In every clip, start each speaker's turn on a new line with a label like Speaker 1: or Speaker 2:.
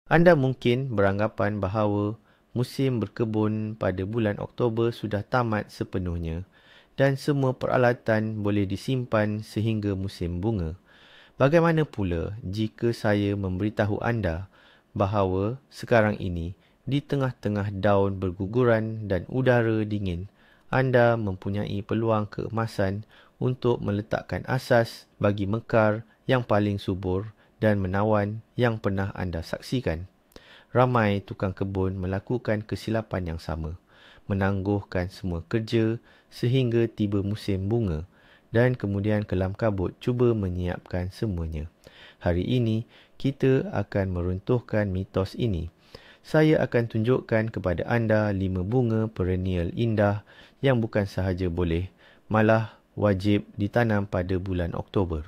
Speaker 1: Anda mungkin beranggapan bahawa musim berkebun pada bulan Oktober sudah tamat sepenuhnya dan semua peralatan boleh disimpan sehingga musim bunga. Bagaimana pula jika saya memberitahu anda bahawa sekarang ini, di tengah-tengah daun berguguran dan udara dingin, anda mempunyai peluang keemasan untuk meletakkan asas bagi mekar yang paling subur dan menawan yang pernah anda saksikan. Ramai tukang kebun melakukan kesilapan yang sama, menangguhkan semua kerja sehingga tiba musim bunga dan kemudian kelam kabut cuba menyiapkan semuanya. Hari ini, kita akan meruntuhkan mitos ini. Saya akan tunjukkan kepada anda 5 bunga perennial indah yang bukan sahaja boleh, malah wajib ditanam pada bulan Oktober.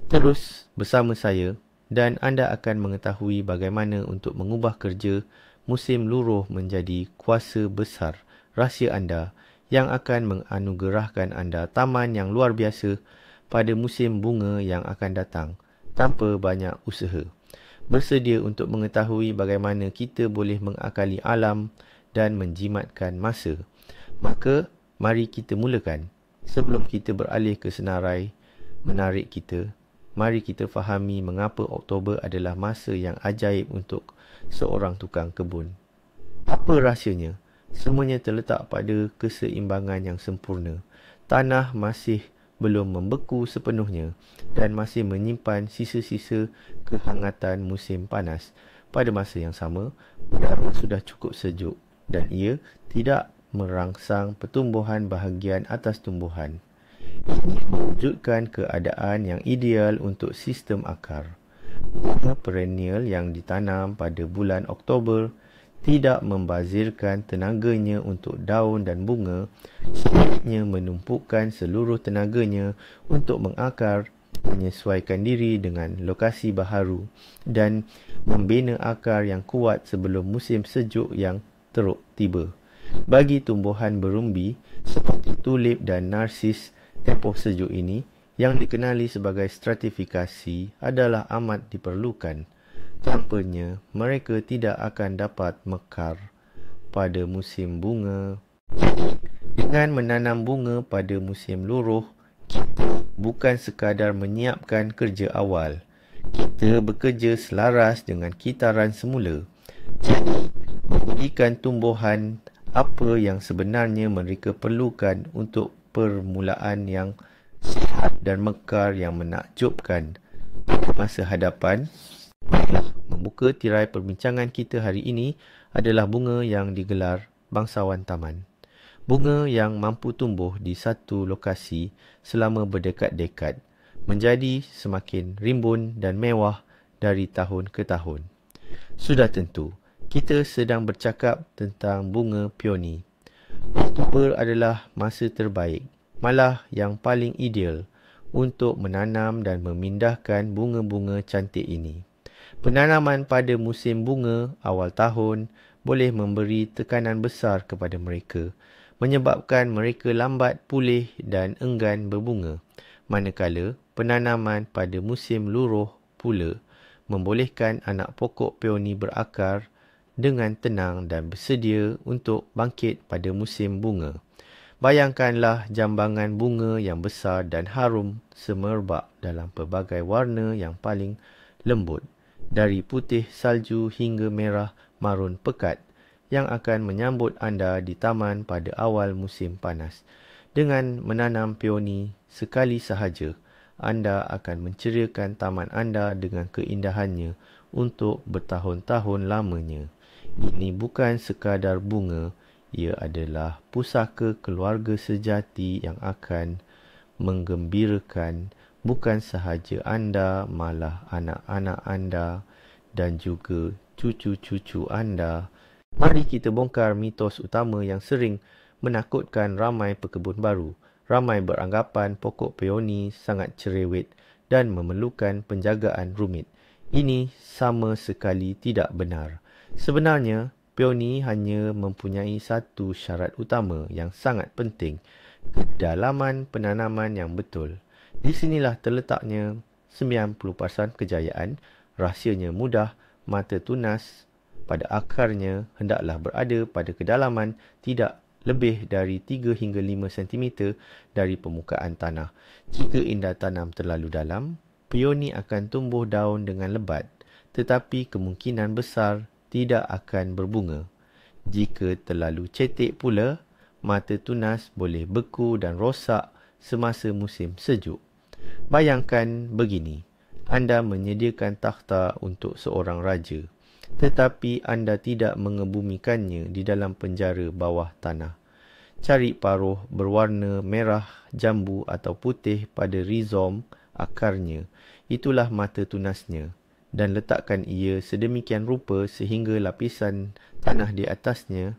Speaker 1: Terus bersama saya dan anda akan mengetahui bagaimana untuk mengubah kerja musim luruh menjadi kuasa besar rahsia anda yang akan menganugerahkan anda taman yang luar biasa pada musim bunga yang akan datang tanpa banyak usaha. Bersedia untuk mengetahui bagaimana kita boleh mengakali alam dan menjimatkan masa. Maka, mari kita mulakan. Sebelum kita beralih ke senarai menarik kita, mari kita fahami mengapa Oktober adalah masa yang ajaib untuk seorang tukang kebun. Apa rahsianya? Semuanya terletak pada keseimbangan yang sempurna. Tanah masih belum membeku sepenuhnya dan masih menyimpan sisa-sisa kehangatan musim panas. Pada masa yang sama, udara sudah cukup sejuk dan ia tidak merangsang pertumbuhan bahagian atas tumbuhan. Ini mewujudkan keadaan yang ideal untuk sistem akar. Bunga perennial yang ditanam pada bulan Oktober tidak membazirkan tenaganya untuk daun dan bunga, sebaliknya menumpukan seluruh tenaganya untuk mengakar, menyesuaikan diri dengan lokasi baharu dan membina akar yang kuat sebelum musim sejuk yang teruk tiba. Bagi tumbuhan berumbi seperti tulip dan narsis, tempoh sejuk ini yang dikenali sebagai stratifikasi adalah amat diperlukan. Tanpanya, mereka tidak akan dapat mekar pada musim bunga. Dengan menanam bunga pada musim luruh, kita bukan sekadar menyiapkan kerja awal. Kita bekerja selaras dengan kitaran semula. Jadi, memberikan tumbuhan apa yang sebenarnya mereka perlukan untuk permulaan yang sihat dan mekar yang menakjubkan. Pada masa hadapan, membuka tirai perbincangan kita hari ini adalah bunga yang digelar bangsawan taman. Bunga yang mampu tumbuh di satu lokasi selama berdekad-dekad, menjadi semakin rimbun dan mewah dari tahun ke tahun. Sudah tentu, kita sedang bercakap tentang bunga peoni. Oktober adalah masa terbaik, malah yang paling ideal untuk menanam dan memindahkan bunga-bunga cantik ini. Penanaman pada musim bunga awal tahun boleh memberi tekanan besar kepada mereka, menyebabkan mereka lambat pulih dan enggan berbunga. Manakala penanaman pada musim luruh pula membolehkan anak pokok peoni berakar dengan tenang dan bersedia untuk bangkit pada musim bunga. Bayangkanlah jambangan bunga yang besar dan harum semerbak dalam pelbagai warna yang paling lembut, dari putih salju hingga merah marun pekat, yang akan menyambut anda di taman pada awal musim panas. Dengan menanam peoni sekali sahaja, anda akan menceriakan taman anda dengan keindahannya untuk bertahun-tahun lamanya. Ini bukan sekadar bunga, ia adalah pusaka keluarga sejati yang akan menggembirakan bukan sahaja anda, malah anak-anak anda dan juga cucu-cucu anda. Mari kita bongkar mitos utama yang sering menakutkan ramai pekebun baru. Ramai beranggapan pokok peoni sangat cerewet dan memerlukan penjagaan rumit. Ini sama sekali tidak benar. Sebenarnya, peoni hanya mempunyai satu syarat utama yang sangat penting, kedalaman penanaman yang betul. Di sinilah terletaknya 90% kejayaan, rahsianya mudah, mata tunas pada akarnya hendaklah berada pada kedalaman tidak lebih dari 3 hingga 5 cm dari permukaan tanah. Jika anda tanam terlalu dalam, peoni akan tumbuh daun dengan lebat, tetapi kemungkinan besar tidak akan berbunga. Jika terlalu cetek pula, mata tunas boleh beku dan rosak semasa musim sejuk. Bayangkan begini, anda menyediakan takhta untuk seorang raja, tetapi anda tidak mengebumikannya di dalam penjara bawah tanah. Cari paruh berwarna merah, jambu atau putih pada rizom akarnya. Itulah mata tunasnya. Dan letakkan ia sedemikian rupa sehingga lapisan tanah di atasnya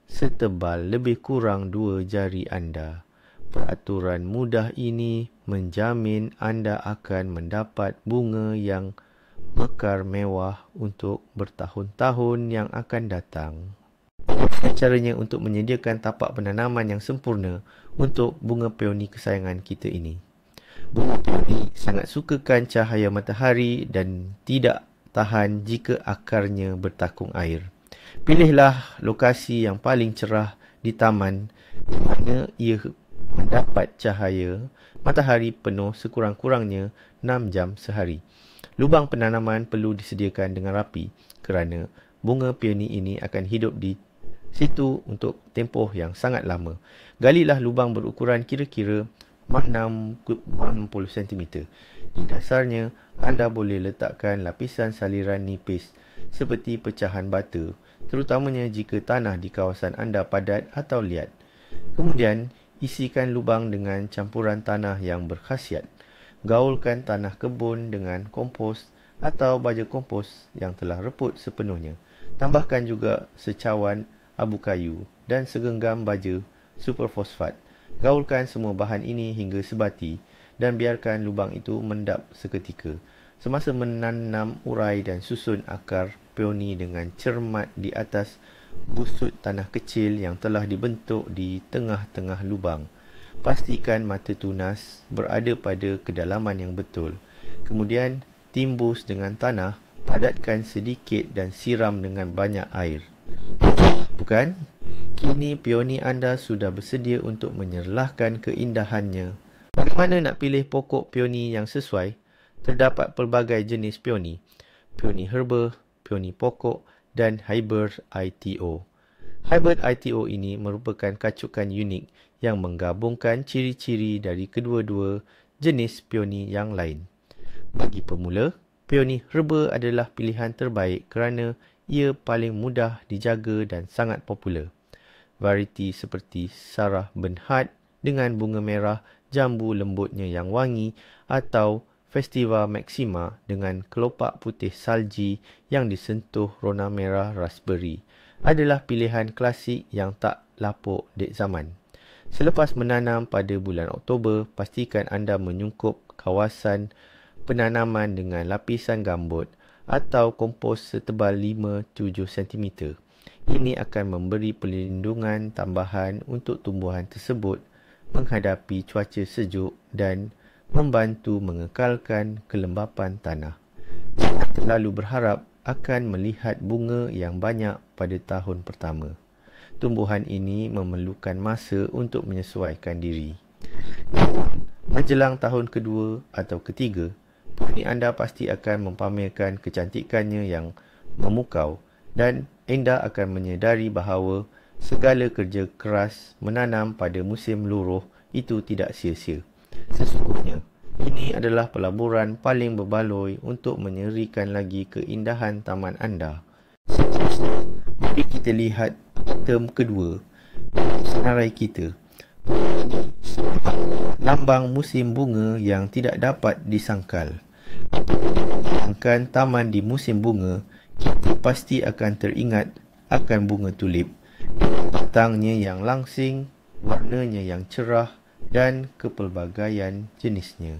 Speaker 1: setebal lebih kurang 2 jari anda. Peraturan mudah ini menjamin anda akan mendapat bunga yang mekar mewah untuk bertahun-tahun yang akan datang. Caranya untuk menyediakan tapak penanaman yang sempurna untuk bunga peoni kesayangan kita ini. Bunga peoni sangat sukakan cahaya matahari dan tidak tahan jika akarnya bertakung air. Pilihlah lokasi yang paling cerah di taman di mana ia mendapat cahaya matahari penuh sekurang-kurangnya 6 jam sehari. Lubang penanaman perlu disediakan dengan rapi kerana bunga peoni ini akan hidup di situ untuk tempoh yang sangat lama. Galilah lubang berukuran kira-kira 60 cm. Di dasarnya, anda boleh letakkan lapisan saliran nipis seperti pecahan bata, terutamanya jika tanah di kawasan anda padat atau liat. Kemudian, isikan lubang dengan campuran tanah yang berkhasiat. Gaulkan tanah kebun dengan kompos atau baja kompos yang telah reput sepenuhnya. Tambahkan juga secawan abu kayu dan segenggam baja superfosfat. Gaulkan semua bahan ini hingga sebati dan biarkan lubang itu mendap seketika. Semasa menanam, urai dan susun akar peoni dengan cermat di atas busut tanah kecil yang telah dibentuk di tengah-tengah lubang. Pastikan mata tunas berada pada kedalaman yang betul. Kemudian timbus dengan tanah, padatkan sedikit dan siram dengan banyak air. Bukan? Kini peoni anda sudah bersedia untuk menyerlahkan keindahannya. Bagaimana nak pilih pokok peoni yang sesuai? Terdapat pelbagai jenis peoni. Peoni herba, peoni pokok dan hybrid ITO. Hybrid ITO ini merupakan kacukan unik yang menggabungkan ciri-ciri dari kedua-dua jenis peoni yang lain. Bagi pemula, peoni herba adalah pilihan terbaik kerana ia paling mudah dijaga dan sangat popular. Variti seperti Sarah Bernhardt dengan bunga merah, jambu lembutnya yang wangi atau Festiva Maxima dengan kelopak putih salji yang disentuh rona merah raspberry adalah pilihan klasik yang tak lapuk dek zaman. Selepas menanam pada bulan Oktober, pastikan anda menyungkup kawasan penanaman dengan lapisan gambut atau kompos setebal 5-7 cm. Ini akan memberi perlindungan tambahan untuk tumbuhan tersebut menghadapi cuaca sejuk dan membantu mengekalkan kelembapan tanah. Jangan terlalu berharap akan melihat bunga yang banyak pada tahun pertama. Tumbuhan ini memerlukan masa untuk menyesuaikan diri. Menjelang tahun kedua atau ketiga, peoni anda pasti akan mempamerkan kecantikannya yang memukau dan anda akan menyedari bahawa segala kerja keras menanam pada musim luruh itu tidak sia-sia. Sesungguhnya, ini adalah pelaburan paling berbaloi untuk menyerikan lagi keindahan taman anda. Seterusnya, mari kita lihat item kedua senarai kita. Lambang musim bunga yang tidak dapat disangkal. Sedangkan taman di musim bunga, kita pasti akan teringat akan bunga tulip. Batangnya yang langsing, warnanya yang cerah dan kepelbagaian jenisnya.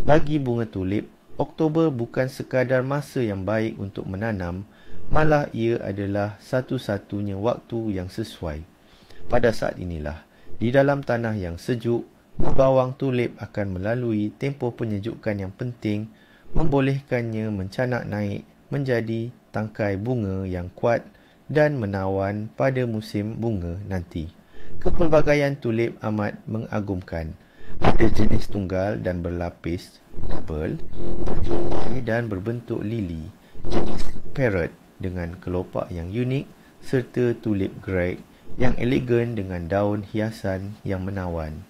Speaker 1: Bagi bunga tulip, Oktober bukan sekadar masa yang baik untuk menanam, malah ia adalah satu-satunya waktu yang sesuai. Pada saat inilah, di dalam tanah yang sejuk, bawang tulip akan melalui tempoh penyejukan yang penting, membolehkannya mencanak naik menjadi tangkai bunga yang kuat dan menawan pada musim bunga nanti. Kepelbagaian tulip amat mengagumkan. Ada jenis tunggal dan berlapis, double, dan berbentuk lili, jenis parrot dengan kelopak yang unik, serta tulip Greg yang elegan dengan daun hiasan yang menawan.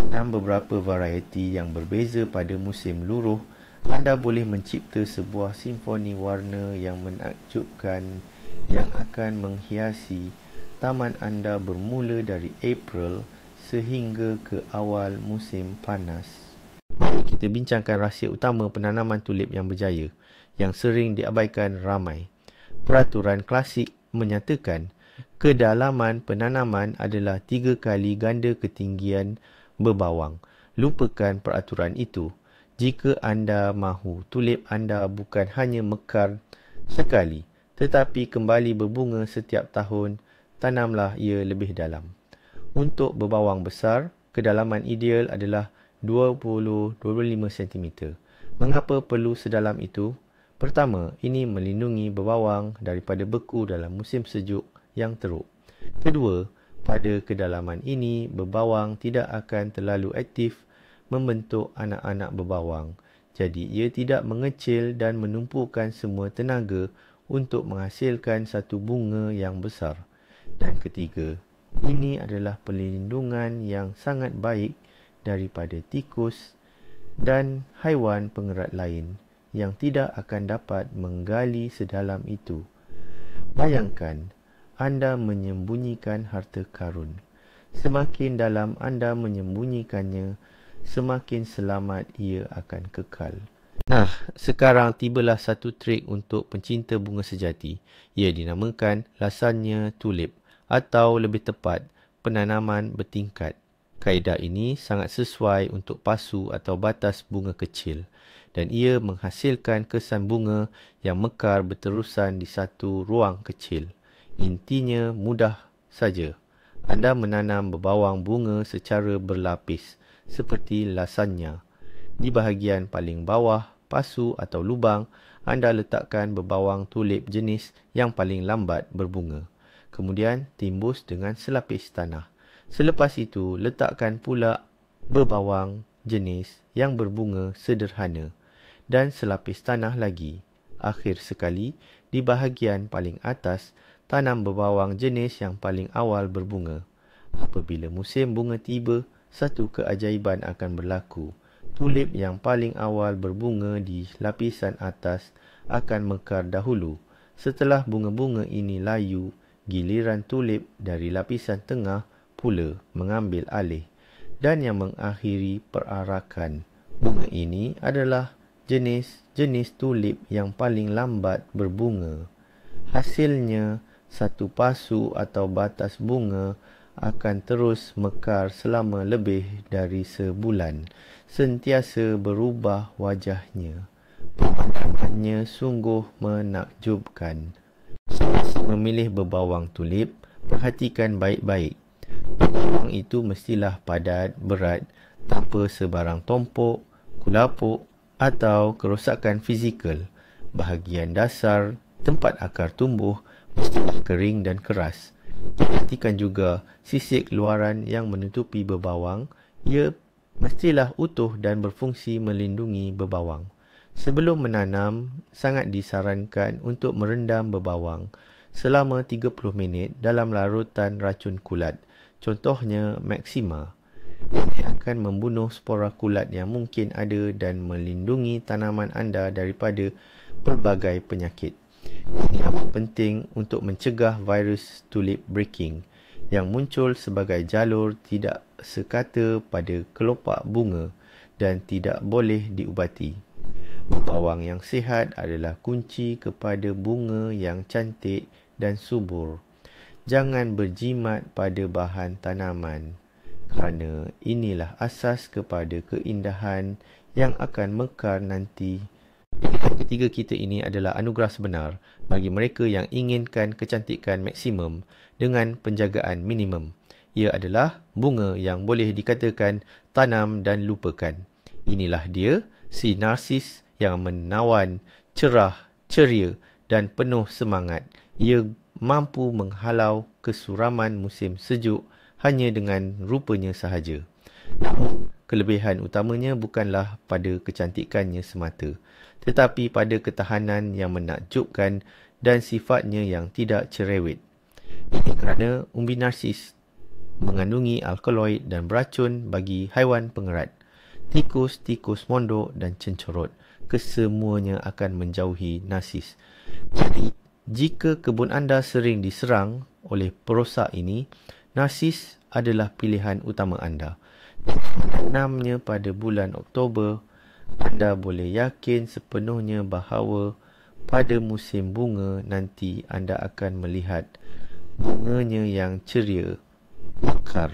Speaker 1: Dalam beberapa varieti yang berbeza pada musim luruh, anda boleh mencipta sebuah simfoni warna yang menakjubkan yang akan menghiasi taman anda bermula dari April sehingga ke awal musim panas. Mari kita bincangkan rahsia utama penanaman tulip yang berjaya, yang sering diabaikan ramai. Peraturan klasik menyatakan kedalaman penanaman adalah 3 kali ganda ketinggian berbawang. Lupakan peraturan itu. Jika anda mahu tulip anda bukan hanya mekar sekali, tetapi kembali berbunga setiap tahun, tanamlah ia lebih dalam. Untuk berbawang besar, kedalaman ideal adalah 20-25 cm. Mengapa perlu sedalam itu? Pertama, ini melindungi berbawang daripada beku dalam musim sejuk yang teruk. Kedua, pada kedalaman ini, berbawang tidak akan terlalu aktif membentuk anak-anak berbawang. Jadi, ia tidak mengecil dan menumpukan semua tenaga untuk menghasilkan satu bunga yang besar. Dan ketiga, ini adalah perlindungan yang sangat baik daripada tikus dan haiwan pengerat lain yang tidak akan dapat menggali sedalam itu. Bayangkan, anda menyembunyikan harta karun. Semakin dalam anda menyembunyikannya, semakin selamat ia akan kekal. Nah, sekarang tibalah satu trik untuk pencinta bunga sejati. Ia dinamakan lasanya tulip atau lebih tepat, penanaman bertingkat. Kaedah ini sangat sesuai untuk pasu atau batas bunga kecil dan ia menghasilkan kesan bunga yang mekar berterusan di satu ruang kecil. Intinya mudah saja. Anda menanam berbawang bunga secara berlapis seperti lasanya. Di bahagian paling bawah pasu atau lubang, anda letakkan berbawang tulip jenis yang paling lambat berbunga. Kemudian timbus dengan selapis tanah. Selepas itu, letakkan pula berbawang jenis yang berbunga sederhana dan selapis tanah lagi. Akhir sekali, di bahagian paling atas, tanam berbawang jenis yang paling awal berbunga. Apabila musim bunga tiba, satu keajaiban akan berlaku. Tulip yang paling awal berbunga di lapisan atas akan mekar dahulu. Setelah bunga-bunga ini layu, giliran tulip dari lapisan tengah pula mengambil alih. Dan yang mengakhiri perarakan bunga ini adalah jenis tulip yang paling lambat berbunga. Hasilnya, satu pasu atau batas bunga akan terus mekar selama lebih dari sebulan, sentiasa berubah wajahnya. Pemandangannya sungguh menakjubkan. Semasa memilih berbawang tulip, perhatikan baik-baik. Berbawang itu mestilah padat, berat, tanpa sebarang tompok, kulapuk atau kerosakan fizikal. Bahagian dasar, tempat akar tumbuh, mestilah kering dan keras. Perhatikan juga sisik luaran yang menutupi berbawang. Ia mestilah utuh dan berfungsi melindungi berbawang. Sebelum menanam, sangat disarankan untuk merendam berbawang selama 30 minit dalam larutan racun kulat. Contohnya Maxima. Ini akan membunuh spora kulat yang mungkin ada dan melindungi tanaman anda daripada pelbagai penyakit. Ini amat penting untuk mencegah virus tulip breaking yang muncul sebagai jalur tidak sekata pada kelopak bunga dan tidak boleh diubati. Berbawang yang sihat adalah kunci kepada bunga yang cantik dan subur. Jangan berjimat pada bahan tanaman, kerana inilah asas kepada keindahan yang akan mekar nanti. Ketiga kita ini adalah anugerah sebenar bagi mereka yang inginkan kecantikan maksimum dengan penjagaan minimum. Ia adalah bunga yang boleh dikatakan tanam dan lupakan. Inilah dia, si narsis yang menawan, cerah, ceria dan penuh semangat. Ia mampu menghalau kesuraman musim sejuk hanya dengan rupanya sahaja. Kelebihan utamanya bukanlah pada kecantikannya semata, tetapi pada ketahanan yang menakjubkan dan sifatnya yang tidak cerewet. Ini kerana umbi narsis mengandungi alkaloid dan beracun bagi haiwan pengerat. Tikus, tikus mondok dan cencorot, kesemuanya akan menjauhi narsis. Jadi, jika kebun anda sering diserang oleh perosak ini, narsis adalah pilihan utama anda. Tanamnya pada bulan Oktober, anda boleh yakin sepenuhnya bahawa pada musim bunga nanti anda akan melihat bunganya yang ceria, mekar,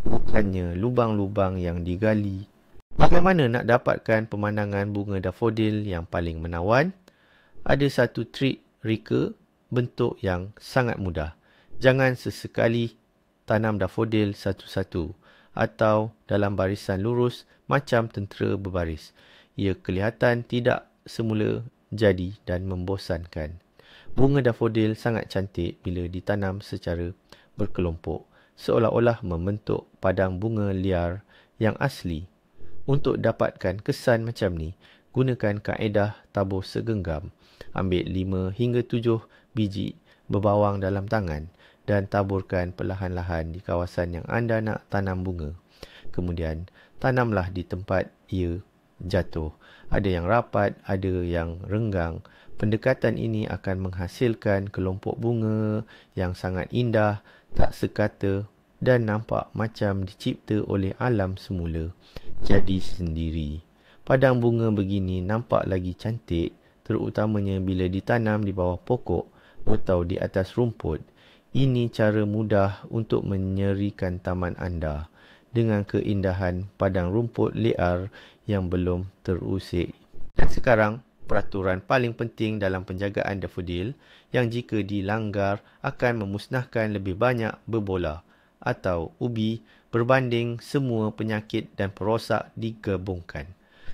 Speaker 1: bukannya lubang-lubang yang digali. Bagaimana nak dapatkan pemandangan bunga dafodil yang paling menawan? Ada satu trik reka bentuk yang sangat mudah. Jangan sesekali tanam dafodil satu-satu atau dalam barisan lurus macam tentera berbaris. Ia kelihatan tidak semula jadi dan membosankan. Bunga dafodil sangat cantik bila ditanam secara berkelompok, seolah-olah membentuk padang bunga liar yang asli. Untuk dapatkan kesan macam ni, gunakan kaedah tabur segenggam. Ambil 5 hingga 7 biji berbawang dalam tangan dan taburkan perlahan-lahan di kawasan yang anda nak tanam bunga. Kemudian, tanamlah di tempat ia jatuh. Ada yang rapat, ada yang renggang. Pendekatan ini akan menghasilkan kelompok bunga yang sangat indah, tak sekata dan nampak macam dicipta oleh alam semula. Jadi sendiri. Padang bunga begini nampak lagi cantik, terutamanya bila ditanam di bawah pokok atau di atas rumput. Ini cara mudah untuk menyerikan taman anda dengan keindahan padang rumput liar yang belum terusik. Dan sekarang, peraturan paling penting dalam penjagaan dafodil yang jika dilanggar akan memusnahkan lebih banyak berbola atau ubi berbanding semua penyakit dan perosak digabungkan.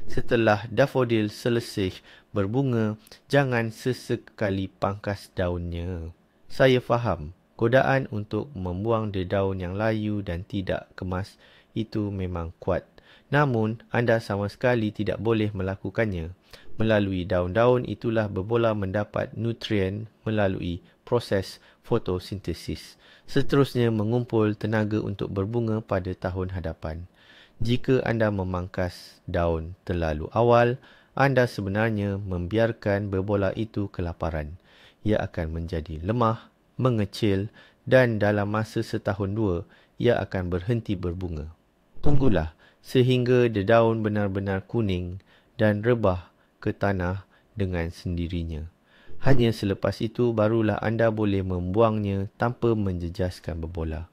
Speaker 1: Setelah dafodil selesai berbunga, jangan sesekali pangkas daunnya. Saya faham, godaan untuk membuang daun yang layu dan tidak kemas itu memang kuat. Namun, anda sama sekali tidak boleh melakukannya. Melalui daun-daun itulah berbola mendapat nutrien melalui proses fotosintesis. Seterusnya mengumpul tenaga untuk berbunga pada tahun hadapan. Jika anda memangkas daun terlalu awal, anda sebenarnya membiarkan berbola itu kelaparan. Ia akan menjadi lemah, mengecil dan dalam masa setahun dua, ia akan berhenti berbunga. Tunggulah sehingga daun benar-benar kuning dan rebah ke tanah dengan sendirinya. Hanya selepas itu barulah anda boleh membuangnya tanpa menjejaskan berbola.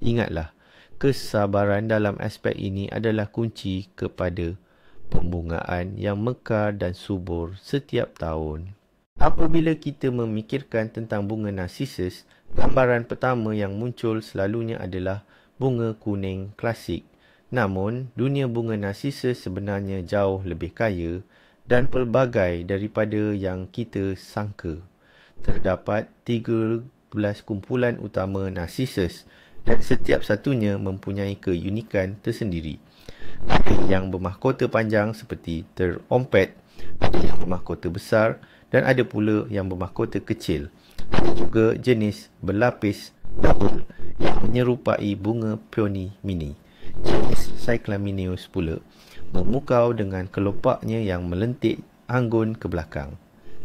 Speaker 1: Ingatlah, kesabaran dalam aspek ini adalah kunci kepada pembungaan yang mekar dan subur setiap tahun. Apabila kita memikirkan tentang bunga narsisus, gambaran pertama yang muncul selalunya adalah bunga kuning klasik. Namun, dunia bunga narsisus sebenarnya jauh lebih kaya dan pelbagai daripada yang kita sangka. Terdapat 13 kumpulan utama narsisus dan setiap satunya mempunyai keunikan tersendiri. Ada yang bermahkota panjang seperti terompet, ada yang bermahkota besar dan ada pula yang bermahkota kecil. Ada juga jenis berlapis double yang menyerupai bunga peony mini. Jenis Cyclamineus pula memukau dengan kelopaknya yang melentik anggun ke belakang.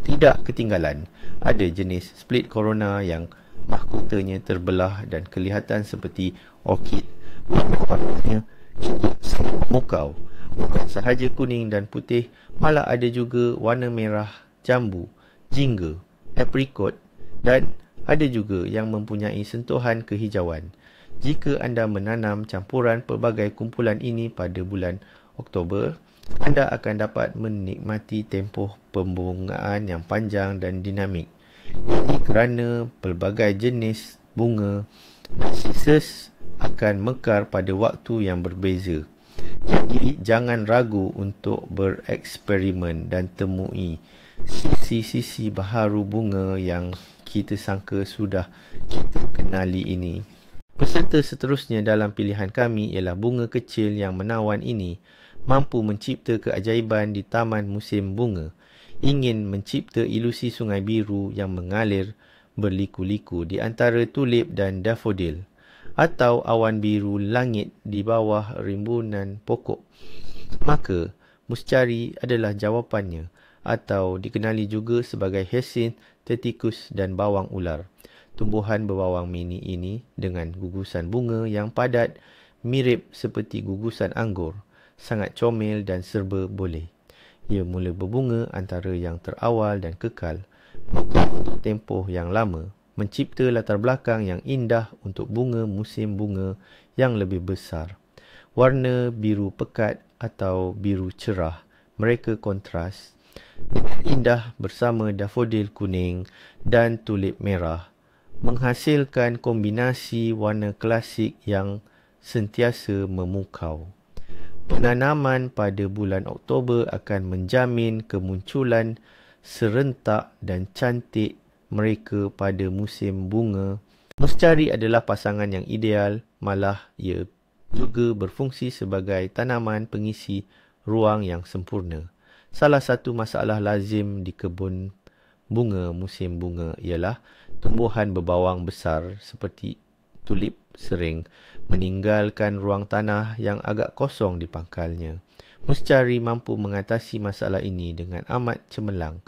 Speaker 1: Tidak ketinggalan, ada jenis split corona yang mahkotanya terbelah dan kelihatan seperti orkid. Warna-warnanya juga sangat memukau. Bukan sahaja kuning dan putih, malah ada juga warna merah, jambu, jingga, aprikot dan ada juga yang mempunyai sentuhan kehijauan. Jika anda menanam campuran pelbagai kumpulan ini pada bulan Oktober, anda akan dapat menikmati tempoh pembungaan yang panjang dan dinamik. Ini kerana pelbagai jenis bunga narsisus akan mekar pada waktu yang berbeza. Jadi, jangan ragu untuk bereksperimen dan temui sisi-sisi baharu bunga yang kita sangka sudah kita kenali ini. Peserta seterusnya dalam pilihan kami ialah bunga kecil yang menawan ini mampu mencipta keajaiban di taman musim bunga. Ingin mencipta ilusi sungai biru yang mengalir berliku-liku di antara tulip dan dafodil, atau awan biru langit di bawah rimbunan pokok. Maka, muscari adalah jawapannya, atau dikenali juga sebagai hyacinth, tertikus dan bawang ular. Tumbuhan berbawang mini ini dengan gugusan bunga yang padat mirip seperti gugusan anggur, sangat comel dan serba boleh. Ia mula berbunga antara yang terawal dan kekal, untuk tempoh yang lama, mencipta latar belakang yang indah untuk bunga musim bunga yang lebih besar. Warna biru pekat atau biru cerah, mereka kontras, indah bersama dafodil kuning dan tulip merah, menghasilkan kombinasi warna klasik yang sentiasa memukau. Penanaman pada bulan Oktober akan menjamin kemunculan serentak dan cantik mereka pada musim bunga. Muscari adalah pasangan yang ideal, malah ia juga berfungsi sebagai tanaman pengisi ruang yang sempurna. Salah satu masalah lazim di kebun bunga musim bunga ialah tumbuhan berbawang besar seperti tulip sering meninggalkan ruang tanah yang agak kosong di pangkalnya. Muscari mampu mengatasi masalah ini dengan amat cemerlang.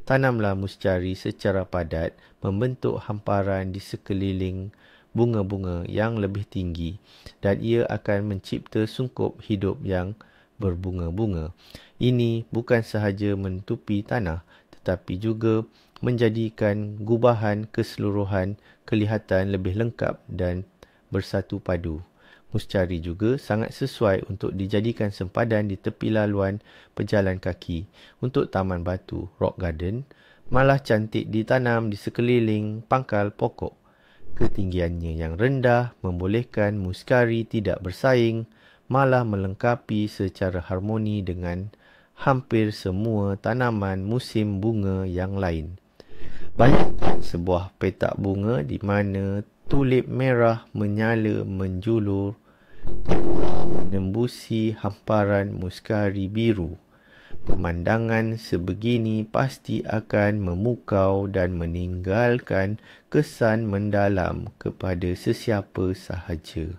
Speaker 1: Tanamlah muscari secara padat, membentuk hamparan di sekeliling bunga-bunga yang lebih tinggi, dan ia akan mencipta sungkup hidup yang berbunga-bunga. Ini bukan sahaja menutupi tanah, tetapi juga menjadikan gubahan keseluruhan kelihatan lebih lengkap dan bersatu padu. Muscari juga sangat sesuai untuk dijadikan sempadan di tepi laluan pejalan kaki untuk taman batu, rock garden, malah cantik ditanam di sekeliling pangkal pokok. Ketinggiannya yang rendah membolehkan muscari tidak bersaing, malah melengkapi secara harmoni dengan hampir semua tanaman musim bunga yang lain. Bayangkan sebuah petak bunga di mana tulip merah menyala menjulur, menembusi hamparan muscari biru. Pemandangan sebegini pasti akan memukau dan meninggalkan kesan mendalam kepada sesiapa sahaja.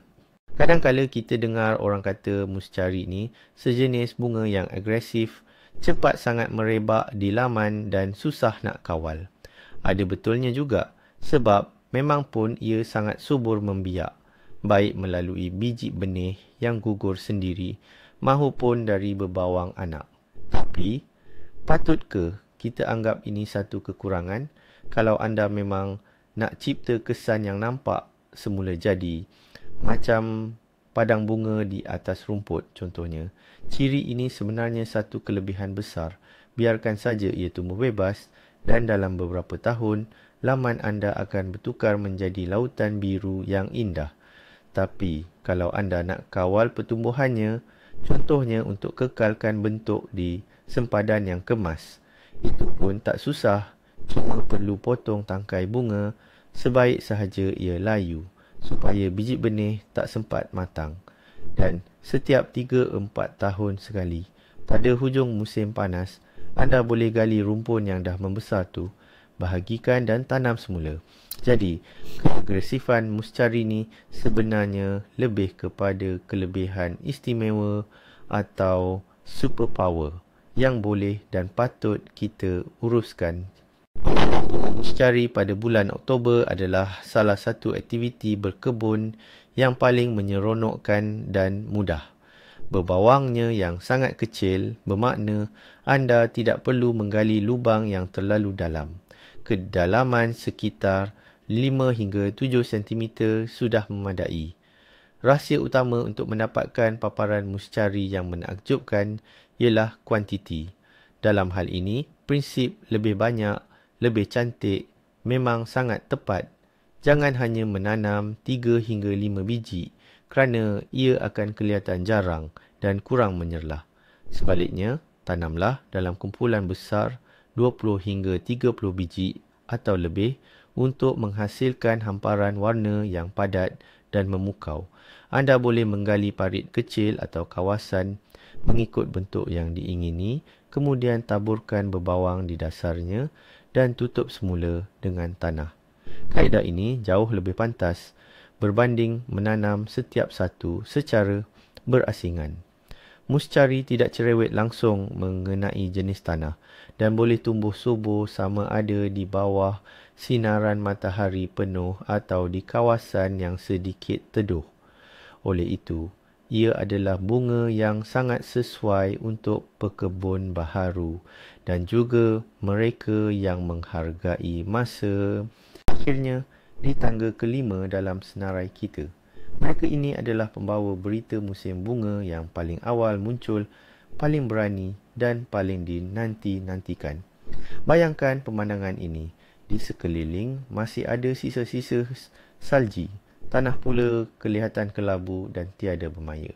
Speaker 1: Kadang-kala kita dengar orang kata muscari ni sejenis bunga yang agresif, cepat sangat merebak di laman dan susah nak kawal. Ada betulnya juga, sebab memang pun ia sangat subur membiak, baik melalui biji benih yang gugur sendiri mahupun dari berbawang anak. Tapi, patut ke kita anggap ini satu kekurangan kalau anda memang nak cipta kesan yang nampak semula jadi, macam padang bunga di atas rumput contohnya? Ciri ini sebenarnya satu kelebihan besar. Biarkan saja ia tumbuh bebas dan dalam beberapa tahun, laman anda akan bertukar menjadi lautan biru yang indah. Tapi, kalau anda nak kawal pertumbuhannya, contohnya untuk kekalkan bentuk di sempadan yang kemas, itu pun tak susah. Cuma perlu potong tangkai bunga sebaik sahaja ia layu, supaya biji benih tak sempat matang. Dan setiap 3-4 tahun sekali, pada hujung musim panas, anda boleh gali rumpun yang dah membesar tu, bahagikan dan tanam semula. Jadi, keagresifan muscari ni sebenarnya lebih kepada kelebihan istimewa atau superpower yang boleh dan patut kita uruskan. Muscari pada bulan Oktober adalah salah satu aktiviti berkebun yang paling menyeronokkan dan mudah. Berbawangnya yang sangat kecil bermakna anda tidak perlu menggali lubang yang terlalu dalam. Kedalaman sekitar 5 hingga 7 cm sudah memadai. Rahsia utama untuk mendapatkan paparan muscari yang menakjubkan ialah kuantiti. Dalam hal ini, prinsip lebih banyak, lebih cantik memang sangat tepat. Jangan hanya menanam 3 hingga 5 biji kerana ia akan kelihatan jarang dan kurang menyerlah. Sebaliknya, tanamlah dalam kumpulan besar 20 hingga 30 biji atau lebih untuk menghasilkan hamparan warna yang padat dan memukau. Anda boleh menggali parit kecil atau kawasan mengikut bentuk yang diingini, kemudian taburkan berbawang di dasarnya dan tutup semula dengan tanah. Kaedah ini jauh lebih pantas berbanding menanam setiap satu secara berasingan. Muscari tidak cerewet langsung mengenai jenis tanah dan boleh tumbuh subur sama ada di bawah sinaran matahari penuh atau di kawasan yang sedikit teduh. Oleh itu, ia adalah bunga yang sangat sesuai untuk pekebun baharu dan juga mereka yang menghargai masa. Akhirnya, di tangga kelima dalam senarai kita. Mereka ini adalah pembawa berita musim bunga yang paling awal muncul, paling berani dan paling dinanti-nantikan. Bayangkan pemandangan ini. Di sekeliling masih ada sisa-sisa salji. Tanah pula kelihatan kelabu dan tiada bermaya.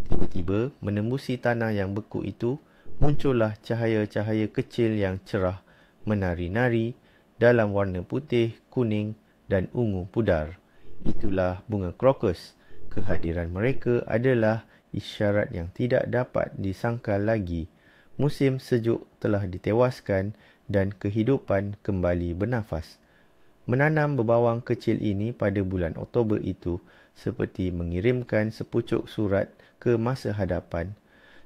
Speaker 1: Tiba-tiba menembusi tanah yang beku itu, muncullah cahaya-cahaya kecil yang cerah, menari-nari dalam warna putih, kuning dan ungu pudar. Itulah bunga krokus. Kehadiran mereka adalah isyarat yang tidak dapat disangkal lagi. Musim sejuk telah ditewaskan dan kehidupan kembali bernafas. Menanam berbawang kecil ini pada bulan Oktober itu seperti mengirimkan sepucuk surat ke masa hadapan.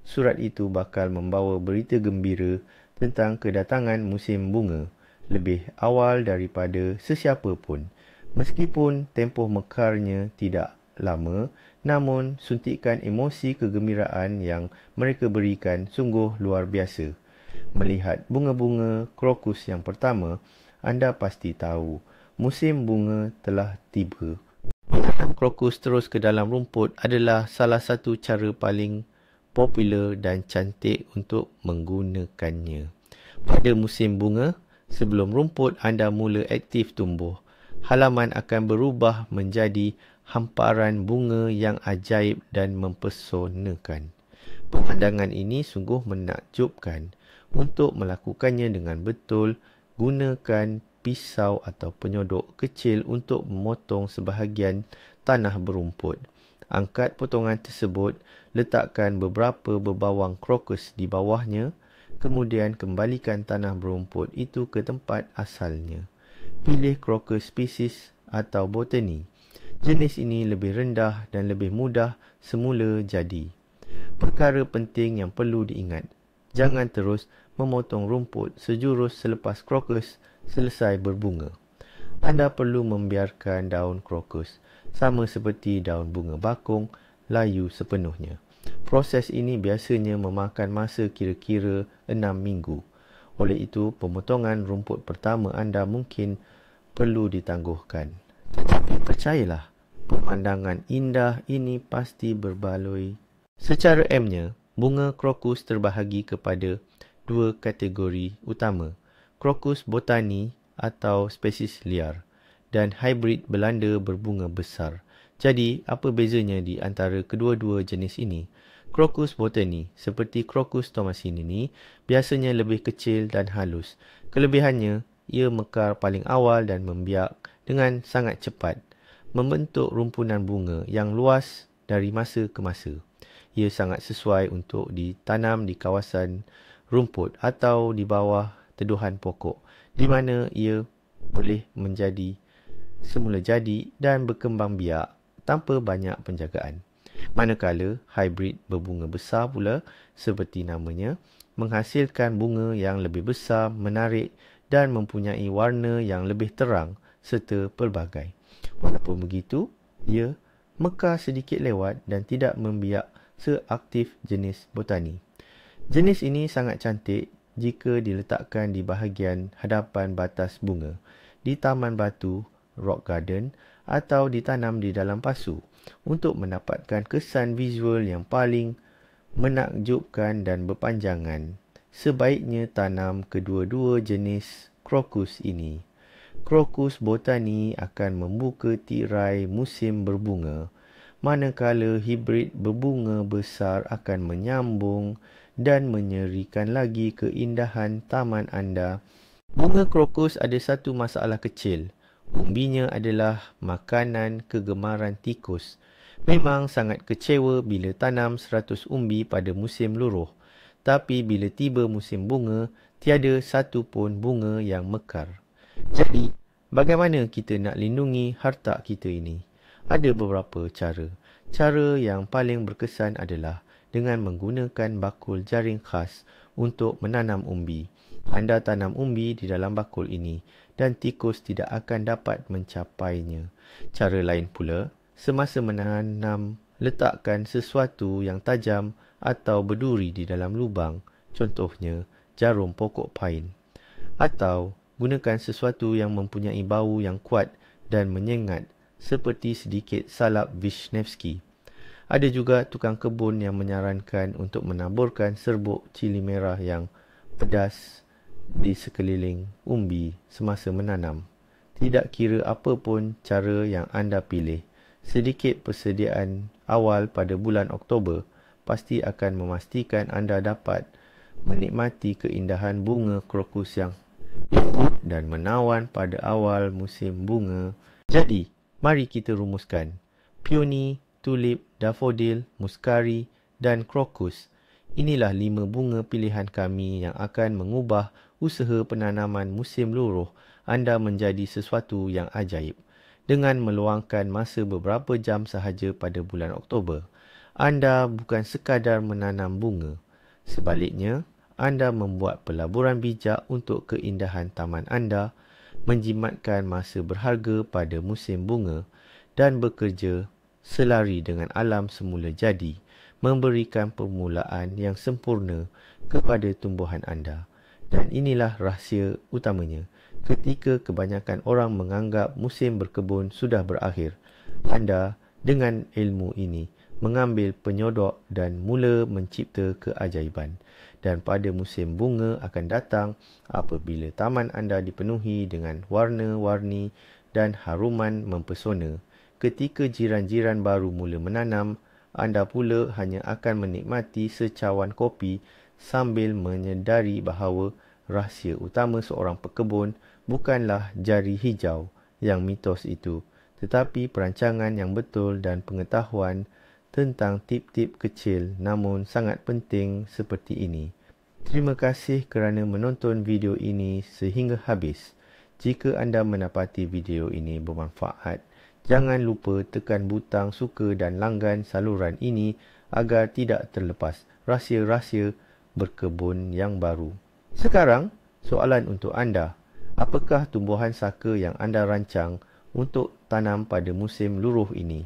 Speaker 1: Surat itu bakal membawa berita gembira tentang kedatangan musim bunga lebih awal daripada sesiapa pun. Meskipun tempoh mekarnya tidak lama, namun suntikan emosi kegembiraan yang mereka berikan sungguh luar biasa. Melihat bunga-bunga krokus yang pertama, anda pasti tahu musim bunga telah tiba. Menanam krokus terus ke dalam rumput adalah salah satu cara paling popular dan cantik untuk menggunakannya. Pada musim bunga, sebelum rumput anda mula aktif tumbuh, halaman akan berubah menjadi hamparan bunga yang ajaib dan mempesonakan. Pemandangan ini sungguh menakjubkan. Untuk melakukannya dengan betul, gunakan pisau atau penyodok kecil untuk memotong sebahagian tanah berumput. Angkat potongan tersebut, letakkan beberapa berbawang krokus di bawahnya, kemudian kembalikan tanah berumput itu ke tempat asalnya. Pilih krokus spesies atau botani. Jenis ini lebih rendah dan lebih mudah semula jadi. Perkara penting yang perlu diingat, jangan terus memotong rumput sejurus selepas krokus selesai berbunga. Anda perlu membiarkan daun krokus, sama seperti daun bunga bakung, layu sepenuhnya. Proses ini biasanya memakan masa kira-kira 6 minggu. Oleh itu, pemotongan rumput pertama anda mungkin perlu ditangguhkan. Tetapi percayalah, pemandangan indah ini pasti berbaloi. Secara M-nya, bunga krokus terbahagi kepada dua kategori utama, krokus botani atau spesies liar dan hybrid Belanda berbunga besar. Jadi, apa bezanya di antara kedua-dua jenis ini? Krokus botani, seperti krokus thomasini, biasanya lebih kecil dan halus. Kelebihannya, ia mekar paling awal dan membiak dengan sangat cepat, membentuk rumpunan bunga yang luas dari masa ke masa. Ia sangat sesuai untuk ditanam di kawasan rumput atau di bawah teduhan pokok, di mana ia boleh menjadi semula jadi dan berkembang biak tanpa banyak penjagaan. Manakala hybrid berbunga besar pula, seperti namanya, menghasilkan bunga yang lebih besar, menarik dan mempunyai warna yang lebih terang serta pelbagai. Walaupun begitu, ia mekar sedikit lewat dan tidak membiak seaktif jenis botani. Jenis ini sangat cantik jika diletakkan di bahagian hadapan batas bunga, di taman batu, rock garden atau ditanam di dalam pasu. Untuk mendapatkan kesan visual yang paling menakjubkan dan berpanjangan, sebaiknya tanam kedua-dua jenis krokus ini. Krokus botani akan membuka tirai musim berbunga, manakala hibrid berbunga besar akan menyambung dan menyerikan lagi keindahan taman anda. Bunga krokus ada satu masalah kecil. Umbinya adalah makanan kegemaran tikus. Memang sangat kecewa bila tanam 100 umbi pada musim luruh. Tapi bila tiba musim bunga, tiada satu pun bunga yang mekar. Jadi, bagaimana kita nak lindungi harta kita ini? Ada beberapa cara. Cara yang paling berkesan adalah dengan menggunakan bakul jaring khas untuk menanam umbi. Anda tanam umbi di dalam bakul ini dan tikus tidak akan dapat mencapainya. Cara lain pula, semasa menanam, letakkan sesuatu yang tajam atau berduri di dalam lubang, contohnya jarum pokok pain. Atau gunakan sesuatu yang mempunyai bau yang kuat dan menyengat seperti sedikit salap Wisniewski. Ada juga tukang kebun yang menyarankan untuk menaburkan serbuk cili merah yang pedas di sekeliling umbi semasa menanam. Tidak kira apa pun cara yang anda pilih, sedikit persediaan awal pada bulan Oktober pasti akan memastikan anda dapat menikmati keindahan bunga krokus yang dan menawan pada awal musim bunga. Jadi, mari kita rumuskan. Peony, tulip, dafodil, muskari dan krokus. Inilah 5 bunga pilihan kami yang akan mengubah usaha penanaman musim luruh anda menjadi sesuatu yang ajaib. Dengan meluangkan masa beberapa jam sahaja pada bulan Oktober, anda bukan sekadar menanam bunga. Sebaliknya, anda membuat pelaburan bijak untuk keindahan taman anda, menjimatkan masa berharga pada musim bunga dan bekerja selari dengan alam semula jadi, memberikan permulaan yang sempurna kepada tumbuhan anda. Dan inilah rahsia utamanya. Ketika kebanyakan orang menganggap musim berkebun sudah berakhir, anda dengan ilmu ini mengambil penyodok dan mula mencipta keajaiban. Dan pada musim bunga akan datang apabila taman anda dipenuhi dengan warna-warni dan haruman mempesona. Ketika jiran-jiran baru mula menanam, anda pula hanya akan menikmati secawan kopi sambil menyedari bahawa rahsia utama seorang pekebun bukanlah jari hijau yang mitos itu, tetapi perancangan yang betul dan pengetahuan tentang tip-tip kecil namun sangat penting seperti ini. Terima kasih kerana menonton video ini sehingga habis. Jika anda mendapati video ini bermanfaat, jangan lupa tekan butang suka dan langgan saluran ini agar tidak terlepas rahsia-rahsia berkebun yang baru. Sekarang, soalan untuk anda. Apakah tumbuhan saka yang anda rancang untuk tanam pada musim luruh ini?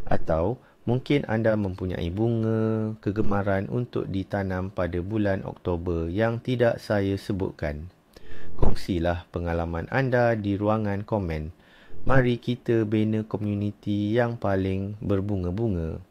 Speaker 1: Atau mungkin anda mempunyai bunga kegemaran untuk ditanam pada bulan Oktober yang tidak saya sebutkan. Kongsilah pengalaman anda di ruangan komen. Mari kita bina komuniti yang paling berbunga-bunga.